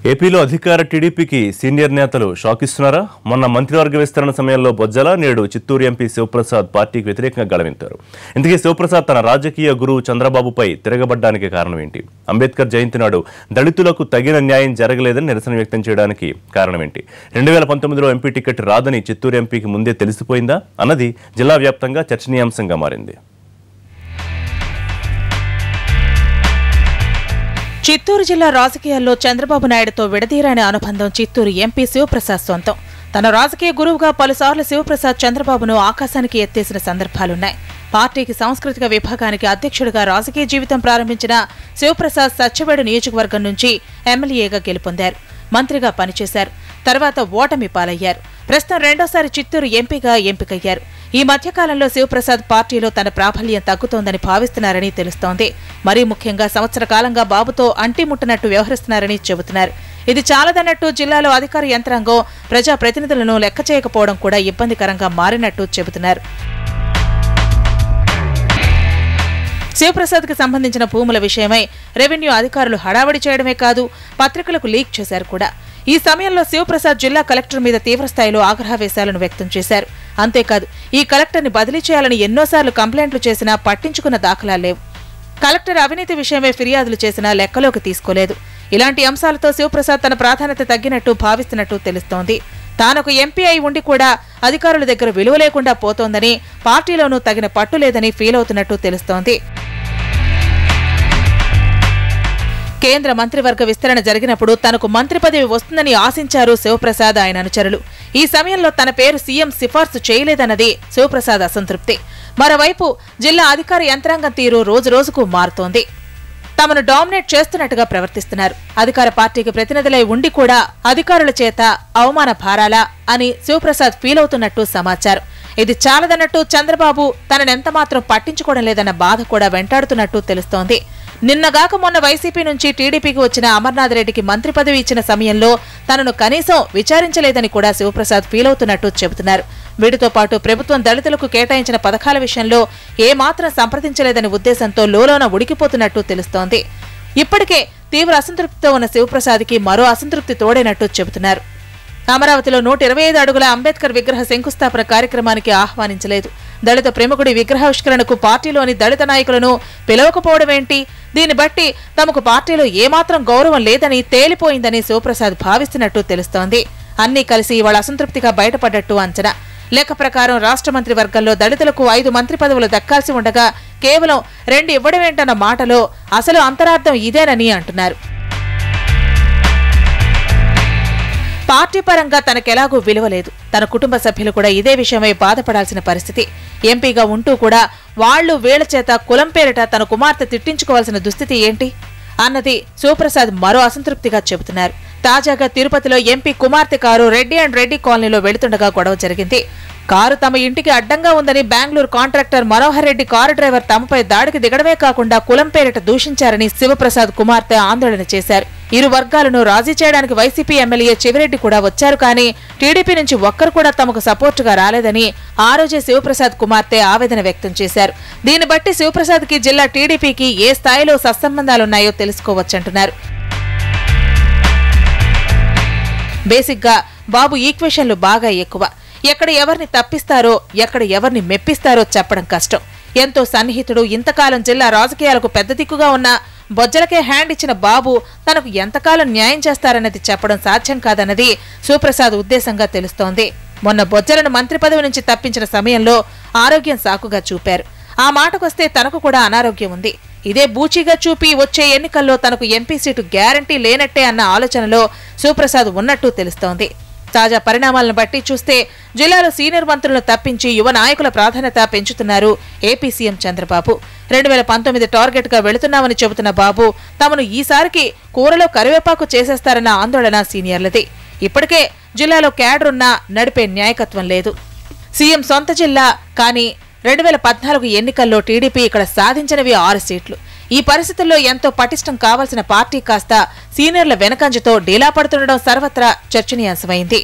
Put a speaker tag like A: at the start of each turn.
A: ఏపీలో అధికార టీడీపీకి సీనియర్ నేతలు షాక్ ఇస్తున్నారా? మొన్న మంత్రివర్గ విస్తరణ సమయంలో బొజ్జల, నేడు చిత్తూరు ఎంపీ శివప్రసాద్ పార్టీకి వ్యతిరేకంగా గళమింతారు. ఇందుకే శివప్రసాద్ తన రాజకీయ గురువు చంద్రబాబుపై తిరగబడ్డానికి కారణం ఏంటి? అంబేద్కర్ జయంతి నాడు దళితులకు తగిన న్యాయం జరగలేదని నిరసన వ్యక్తం చేయడానికి కారణం ఏంటి? 2019లో ఎంపీ టికెట్ రాదని చిత్తూరు ఎంపీకి ముందే తెలిసిపోయిందా అన్నది జిల్లా వ్యాప్తంగా చర్చనీయాంశంగా మారింది.
B: చిత్తూరు జిల్లా రాజకీయాల్లో చంద్రబాబు నాయుడుతో విడదీరాని అనుబంధం చిత్తూరు ఎంపీ శివప్రసాద్ సొంతం. తన రాజకీయ గురువుగా పలుసార్లు శివప్రసాద్ చంద్రబాబును ఆకాశానికి ఎత్తేసిన సందర్భాలున్నాయి. పార్టీకి సాంస్కృతిక విభాగానికి అధ్యక్షుడిగా రాజకీయ జీవితం ప్రారంభించిన శివప్రసాద్ సత్యవేడు నియోజకవర్గం నుంచి ఎమ్మెల్యేగా గెలుపొందారు. మంత్రిగా పనిచేశారు. తర్వాత ఓటమి పాలయ్యారు. ప్రస్తుతం రెండోసారి చిత్తూరు ఎంపీగా ఎంపికయ్యారు. ఈ మధ్యకాలంలో శివప్రసాద్ పార్టీలో తన ప్రాబల్యం తగ్గుతోందని భావిస్తున్నారని తెలుస్తోంది. మరీ ముఖ్యంగా సంవత్సర కాలంగా బాబుతో అంటిముట్టనట్టు వ్యవహరిస్తున్నారని చెబుతున్నారు. ఇది చాలదన్నట్టు జిల్లాలో అధికార యంత్రాంగం ప్రజాప్రతినిధులను లెక్క చేయకపోవడం కూడా ఇబ్బందికరంగా మారినట్టు చెబుతున్నారు. శివప్రసాద్కి సంబంధించిన భూముల విషయమై రెవెన్యూ అధికారులు హడావడి చేయడమే కాదు, పత్రికలకు లీక్ చేశారు కూడా. ఈ సమయంలో శివప్రసాద్ జిల్లా కలెక్టర్ మీద తీవ్రస్థాయిలో ఆగ్రహవేశాలను వ్యక్తం చేశారు. అంతేకాదు, ఈ కలెక్టర్ని బదిలీ చేయాలని ఎన్నోసార్లు కంప్లైంట్లు చేసినా పట్టించుకున్న దాఖలాలు లేవు. కలెక్టర్ అవినీతి విషయమై ఫిర్యాదులు చేసినా లెక్కలోకి తీసుకోలేదు. ఇలాంటి అంశాలతో శివప్రసాద్ తన ప్రాధాన్యత తగ్గినట్టు భావిస్తున్నట్టు తెలుస్తోంది. తానొక ఎంపీ అయి ఉండి కూడా అధికారుల దగ్గర విలువ లేకుండా పోతోందని, పార్టీలోనూ తగిన పట్టు లేదని ఫీల్ అవుతున్నట్టు తెలుస్తోంది. కేంద్ర మంత్రివర్గ విస్తరణ జరిగినప్పుడు తనకు మంత్రి పదవి వస్తుందని ఆశించారు శివప్రసాద్, ఆయన అనుచరులు. ఈ సమయంలో తన పేరు సీఎం సిఫార్సు చేయలేదన్నది శివప్రసాద్ అసంతృప్తి. మరోవైపు జిల్లా అధికార యంత్రాంగం తీరు రోజురోజుకు మారుతోంది. తమను డామినేట్ చేస్తున్నట్టుగా ప్రవర్తిస్తున్నారు. అధికార పార్టీకి ప్రతినిధులై ఉండి కూడా అధికారుల చేత అవమాన భారాలా అని శివప్రసాద్ ఫీల్ అవుతున్నట్టు సమాచారం. ఇది చాలదన్నట్టు చంద్రబాబు తననెంతమాత్రం పట్టించుకోవడం లేదన్న బాధ కూడా వెంటాడుతున్నట్టు తెలుస్తోంది. నిన్నగాక మొన్న వైసీపీ నుంచి టీడీపీకి వచ్చిన అమర్నాథ్ రెడ్డికి మంత్రి పదవి ఇచ్చిన సమయంలో తనను కనీసం విచారించలేదని కూడా శివప్రసాద్ ఫీల్ అవుతున్నట్టు చెబుతున్నారు. వీటితో పాటు ప్రభుత్వం దళితులకు కేటాయించిన పథకాల విషయంలో ఏమాత్రం సంప్రదించలేదని ఉద్దేశంతో లోలోన ఉడికిపోతున్నట్టు తెలుస్తోంది. ఇప్పటికే తీవ్ర అసంతృప్తితో ఉన్న శివప్రసాద్కి మరో అసంతృప్తి తోడైనట్టు చెబుతున్నారు. అమరావతిలో 125 అడుగుల అంబేద్కర్ విగ్రహ శంకుస్థాపన కార్యక్రమానికి ఆహ్వానించలేదు. దళిత ప్రముఖుడి విగ్రహావిష్కరణకు పార్టీలోని దళిత నాయకులను పిలవకపోవడమేంటి? దీన్ని బట్టి తమకు పార్టీలో ఏమాత్రం గౌరవం లేదని తేలిపోయిందని శివప్రసాద్ భావిస్తున్నట్టు తెలుస్తోంది. అన్నీ కలిసి ఇవాళ అసంతృప్తిగా బయటపడ్డట్టు అంచనా. లెక్క ప్రకారం రాష్ట్ర మంత్రి వర్గంలో దళితులకు 5 మంత్రి పదవులు దక్కాల్సి ఉండగా కేవలం 2 ఇవ్వడమేంటన్న మాటలో అసలు అంతరార్థం ఇదేనని అంటున్నారు. పార్టీ పరంగా తనకెలాగూ విలువలేదు. తన కుటుంబ సభ్యులు కూడా ఇదే విషయమై బాధపడాల్సిన పరిస్థితి. ఎంపీగా ఉంటూ కూడా వాళ్లు వీళ్ల చేత కులం పేరిట తన కుమార్తె తిట్టించుకోవాల్సిన దుస్థితి ఏంటి అన్నది శివప్రసాద్ మరో అసంతృప్తిగా చెబుతున్నారు. తాజాగా తిరుపతిలో ఎంపీ కుమార్తె కారు రెడ్డి అండ్ రెడ్డి కాలనీలో వెళుతుండగా గొడవ జరిగింది. కారు తమ ఇంటికి అడ్డంగా ఉందని Bengaluru contractor Manohar Reddy car driver తమపై దాడికి దిగడమే కాకుండా కులం పేరిట దూషించారని శివప్రసాద్ కుమార్తె ఆందోళన చేశారు. ఇరు వర్గాలను రాజీ చేయడానికి వైసీపీ ఎమ్మెల్యే చెవిరెడ్డి కూడా వచ్చారు, కానీ టీడీపీ నుంచి ఒక్కరు కూడా తమకు సపోర్టుగా రాలేదని ఆ రోజే శివప్రసాద్ కుమార్తె ఆవేదన వ్యక్తం చేశారు. దీన్ని బట్టి శివప్రసాద్కి జిల్లా టీడీపీకి ఏ స్థాయిలో సత్సంబంధాలున్నాయో తెలుసుకోవచ్చంటున్నారు. బేసిక్గా బాబు ఈక్వేషన్లు బాగా ఎక్కువ. ఎక్కడ ఎవరిని తప్పిస్తారో, ఎక్కడ ఎవరిని మెప్పిస్తారో చెప్పడం కష్టం. ఎంతో సన్నిహితుడు, ఇంతకాలం జిల్లా రాజకీయాలకు పెద్ద దిక్కుగా ఉన్న బొజ్జలకే హ్యాండ్ ఇచ్చిన బాబు తనకు ఎంతకాలం న్యాయం చేస్తారన్నది చెప్పడం సాధ్యం కాదన్నది శివప్రసాద్ ఉద్దేశంగా తెలుస్తోంది. మొన్న బొజ్జలను మంత్రి పదవి నుంచి తప్పించిన సమయంలో ఆరోగ్యం సాకుగా చూపారు. ఆ మాటకొస్తే తనకు కూడా అనారోగ్యం ఉంది. ఇదే బూచీగా చూపి వచ్చే ఎన్నికల్లో తనకు ఎంపీ సీటు గ్యారంటీ లేనట్టే అన్న ఆలోచనలో శివప్రసాద్ ఉన్నట్టు తెలుస్తోంది. తాజా పరిణామాలను బట్టి చూస్తే జిల్లాలో సీనియర్ మంత్రులను తప్పించి యువ నాయకుల ప్రాధాన్యత పెంచుతున్నారు ఏపీ సీఎం చంద్రబాబు. 2019 టార్గెట్ గా వెళుతున్నామని చెబుతున్న బాబు తమను ఈసారికి కూరలో కరివేపాకు చేసేస్తారన్న ఆందోళన సీనియర్లది. ఇప్పటికే జిల్లాలో క్యాడరున్నా నడిపే న్యాయకత్వం లేదు. సీఎం సొంత జిల్లా, కానీ 2014 ఎన్నికల్లో టీడీపీ ఇక్కడ సాధించినవి 6 సీట్లు. ఈ పరిస్థితుల్లో ఎంతో పటిష్టం కావాల్సిన పార్టీ కాస్త సీనియర్ల వెనకంజతో డీలా పడుతుండడం సర్వత్రా చర్చనీయాంశమైంది.